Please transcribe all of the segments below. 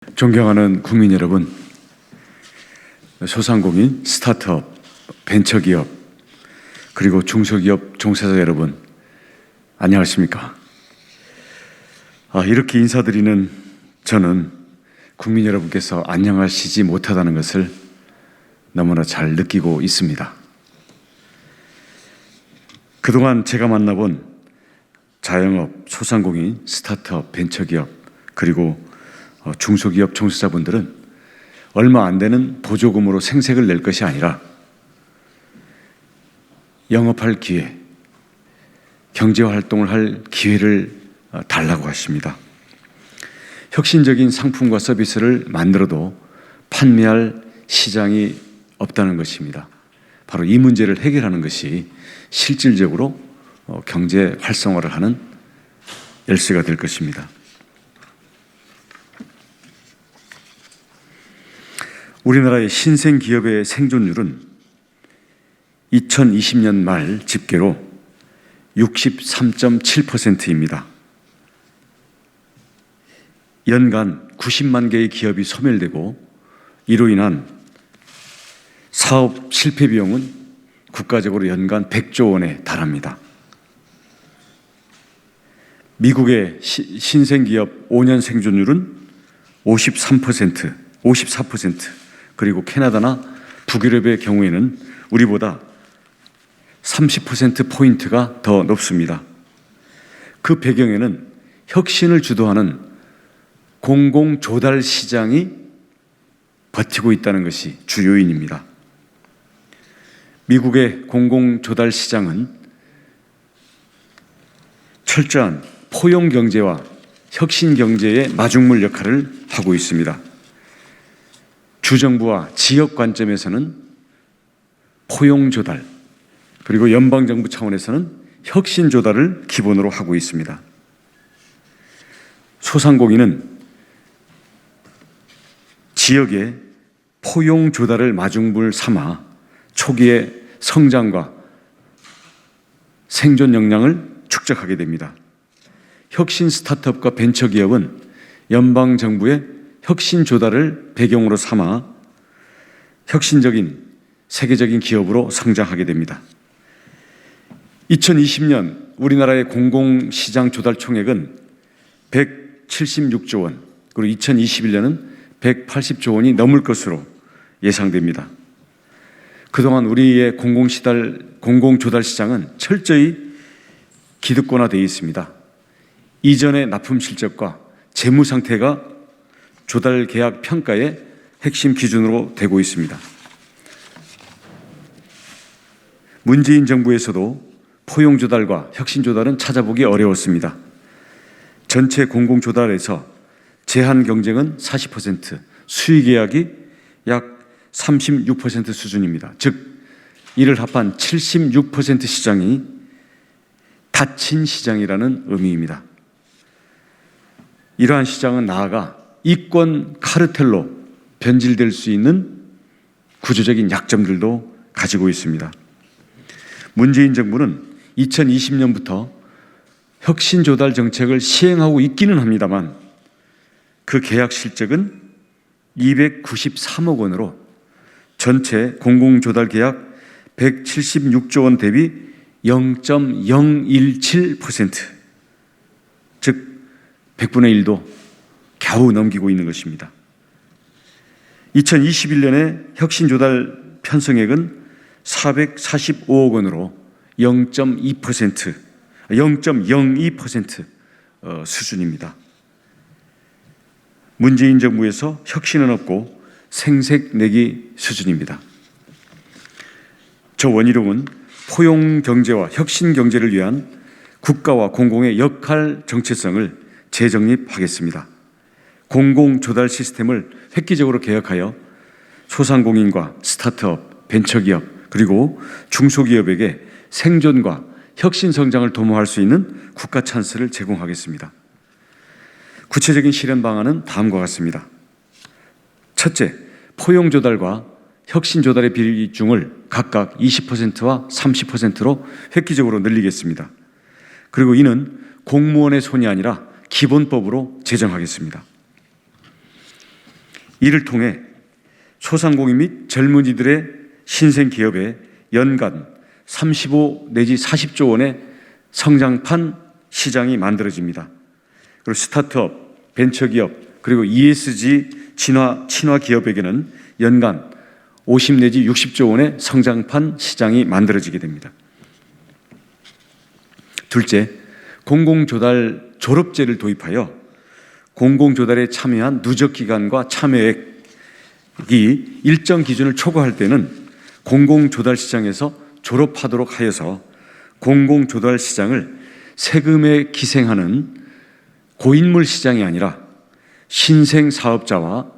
존경하는 국민 여러분, 소상공인, 스타트업, 벤처기업, 그리고 중소기업 종사자 여러분, 안녕하십니까? 이렇게 인사드리는 저는 국민 여러분께서 안녕하시지 못하다는 것을 너무나 잘 느끼고 있습니다. 그동안 제가 만나본 자영업, 소상공인, 스타트업, 벤처기업, 그리고 중소기업 종사자분들은 얼마 안 되는 보조금으로 생색을 낼 것이 아니라 영업할 기회, 경제활동을 할 기회를 달라고 하십니다. 혁신적인 상품과 서비스를 만들어도 판매할 시장이 없다는 것입니다. 바로 이 문제를 해결하는 것이 실질적으로 경제 활성화를 하는 열쇠가 될 것입니다. 우리나라의 신생 기업의 생존율은 2020년 말 집계로 63.7%입니다. 연간 90만 개의 기업이 소멸되고 이로 인한 사업 실패 비용은 국가적으로 연간 100조 원에 달합니다. 미국의 신생 기업 5년 생존율은 54%, 그리고 캐나다나 북유럽의 경우에는 우리보다 30%포인트가 더 높습니다. 그 배경에는 혁신을 주도하는 공공조달 시장이 버티고 있다는 것이 주 요인입니다. 미국의 공공조달 시장은 철저한 포용경제와 혁신경제의 마중물 역할을 하고 있습니다. 주정부와 지역 관점에서는 포용조달, 그리고 연방정부 차원에서는 혁신조달을 기본으로 하고 있습니다. 소상공인은 지역의 포용조달을 마중물 삼아 초기의 성장과 생존 역량을 축적하게 됩니다. 혁신 스타트업과 벤처기업은 연방정부의 혁신 조달을 배경으로 삼아 혁신적인 세계적인 기업으로 성장하게 됩니다. 2020년 우리나라의 공공시장 조달 총액은 176조 원, 그리고 2021년은 180조 원이 넘을 것으로 예상됩니다. 그동안 우리의 공공조달 시장은 철저히 기득권화되어 있습니다. 이전의 납품 실적과 재무 상태가 조달 계약 평가의 핵심 기준으로 되고 있습니다. 문재인 정부에서도 포용 조달과 혁신 조달은 찾아보기 어려웠습니다. 전체 공공 조달에서 제한 경쟁은 40%, 수의 계약이 약 36% 수준입니다. 즉, 이를 합한 76% 시장이 닫힌 시장이라는 의미입니다. 이러한 시장은 나아가 이권 카르텔로 변질될 수 있는 구조적인 약점들도 가지고 있습니다. 문재인 정부는 2020년부터 혁신 조달 정책을 시행하고 있기는 합니다만 그 계약 실적은 293억 원으로 전체 공공조달 계약 176조 원 대비 0.017%, 즉 100분의 1도 겨우 넘기고 있는 것입니다. 2021년에 혁신 조달 편성액은 445억 원으로 0.02% 수준입니다. 문재인 정부에서 혁신은 없고 생색내기 수준입니다. 저 원희룡은 포용경제와 혁신경제를 위한 국가와 공공의 역할 정체성을 재정립하겠습니다. 공공조달 시스템을 획기적으로 개혁하여 소상공인과 스타트업, 벤처기업, 그리고 중소기업에게 생존과 혁신 성장을 도모할 수 있는 국가 찬스를 제공하겠습니다. 구체적인 실현 방안은 다음과 같습니다. 첫째, 포용조달과 혁신조달의 비중을 각각 20%와 30%로 획기적으로 늘리겠습니다. 그리고 이는 공무원의 손이 아니라 기본법으로 제정하겠습니다. 이를 통해 소상공인 및 젊은이들의 신생 기업에 연간 35 내지 40조 원의 성장판 시장이 만들어집니다. 그리고 스타트업, 벤처기업, 그리고 ESG 친화 기업에게는 연간 50 내지 60조 원의 성장판 시장이 만들어지게 됩니다. 둘째, 공공조달 졸업제를 도입하여 공공조달에 참여한 누적기간과 참여액이 일정 기준을 초과할 때는 공공조달 시장에서 졸업하도록 하여서 공공조달 시장을 세금에 기생하는 고인물 시장이 아니라 신생 사업자와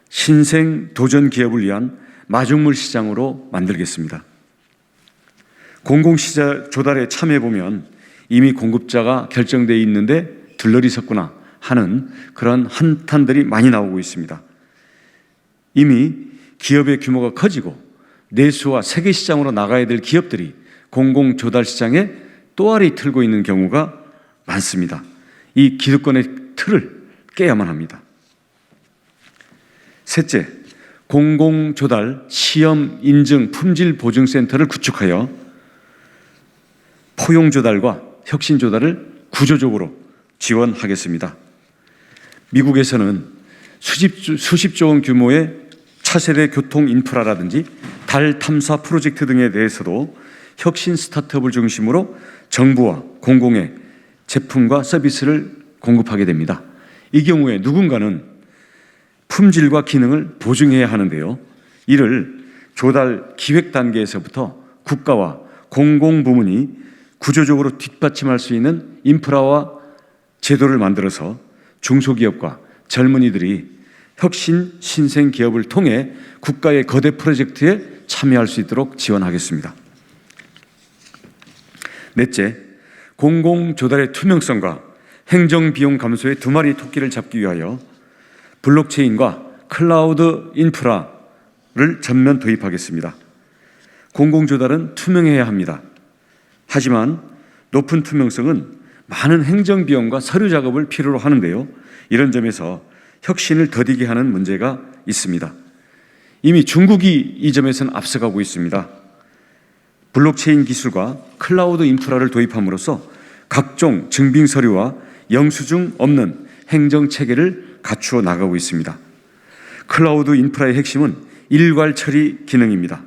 신생 도전 기업을 위한 마중물 시장으로 만들겠습니다. 공공조달에 참여해보면 이미 공급자가 결정되어 있는데 들러리 섰구나 하는 그런 한탄들이 많이 나오고 있습니다. 이미 기업의 규모가 커지고 내수와 세계 시장으로 나가야 될 기업들이 공공조달 시장에 또아리 틀고 있는 경우가 많습니다. 이 기득권의 틀을 깨야만 합니다. 셋째, 공공조달 시험 인증 품질 보증센터를 구축하여 포용조달과 혁신조달을 구조적으로 지원하겠습니다. 미국에서는 수십조 원 규모의 차세대 교통 인프라라든지 달 탐사 프로젝트 등에 대해서도 혁신 스타트업을 중심으로 정부와 공공의 제품과 서비스를 공급하게 됩니다. 이 경우에 누군가는 품질과 기능을 보증해야 하는데요. 이를 조달 기획 단계에서부터 국가와 공공부문이 구조적으로 뒷받침할 수 있는 인프라와 제도를 만들어서 중소기업과 젊은이들이 혁신 신생 기업을 통해 국가의 거대 프로젝트에 참여할 수 있도록 지원하겠습니다. 넷째, 공공조달의 투명성과 행정비용 감소의 두 마리 토끼를 잡기 위하여 블록체인과 클라우드 인프라를 전면 도입하겠습니다. 공공조달은 투명해야 합니다. 하지만 높은 투명성은 많은 행정비용과 서류 작업을 필요로 하는데요. 이런 점에서 혁신을 더디게 하는 문제가 있습니다. 이미 중국이 이 점에서는 앞서가고 있습니다. 블록체인 기술과 클라우드 인프라를 도입함으로써 각종 증빙 서류와 영수증 없는 행정체계를 갖추어 나가고 있습니다. 클라우드 인프라의 핵심은 일괄 처리 기능입니다.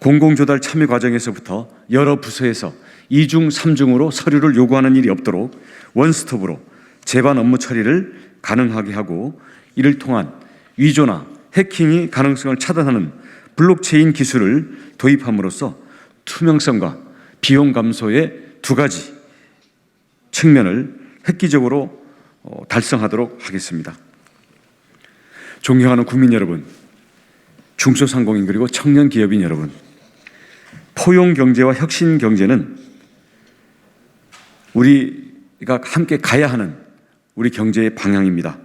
공공조달 참여 과정에서부터 여러 부서에서 2중, 3중으로 서류를 요구하는 일이 없도록 원스톱으로 제반 업무 처리를 가능하게 하고 이를 통한 위조나 해킹의 가능성을 차단하는 블록체인 기술을 도입함으로써 투명성과 비용 감소의 두 가지 측면을 획기적으로 달성하도록 하겠습니다. 존경하는 국민 여러분, 중소상공인 그리고 청년 기업인 여러분, 포용경제와 혁신경제는 우리가 함께 가야 하는 우리 경제의 방향입니다.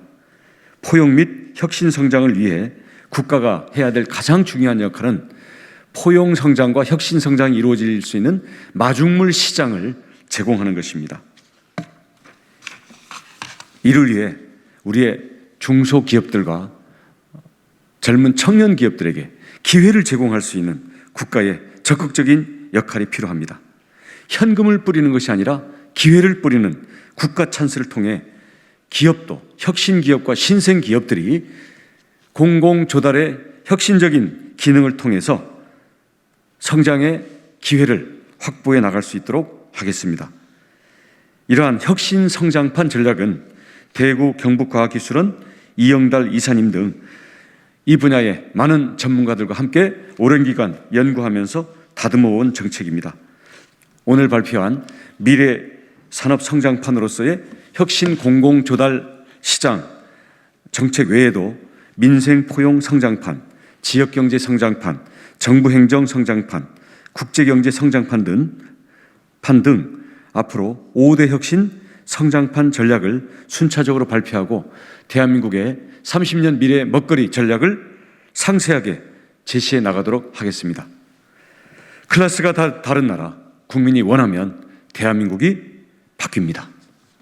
포용 및 혁신 성장을 위해 국가가 해야 될 가장 중요한 역할은 포용 성장과 혁신 성장이 이루어질 수 있는 마중물 시장을 제공하는 것입니다. 이를 위해 우리의 중소기업들과 젊은 청년 기업들에게 기회를 제공할 수 있는 국가의 적극적인 역할이 필요합니다. 현금을 뿌리는 것이 아니라 기회를 뿌리는 국가 찬스를 통해 기업도 혁신기업과 신생기업들이 공공조달의 혁신적인 기능을 통해서 성장의 기회를 확보해 나갈 수 있도록 하겠습니다. 이러한 혁신 성장판 전략은 대구 경북과학기술원 이영달 이사님 등 이 분야의 많은 전문가들과 함께 오랜 기간 연구하면서 다듬어온 정책입니다. 오늘 발표한 미래 산업 성장판으로서의 혁신 공공조달 시장 정책 외에도 민생 포용 성장판, 지역경제 성장판, 정부행정 성장판, 국제경제 성장판 등 앞으로 5대 혁신 성장판 전략을 순차적으로 발표하고 대한민국의 30년 미래 먹거리 전략을 상세하게 제시해 나가도록 하겠습니다. 클래스가 다 다른 나라, 국민이 원하면 대한민국이 바뀝니다.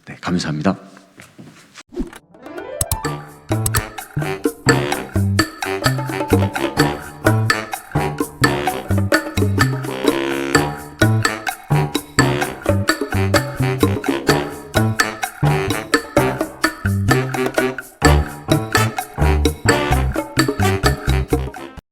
네, 감사합니다.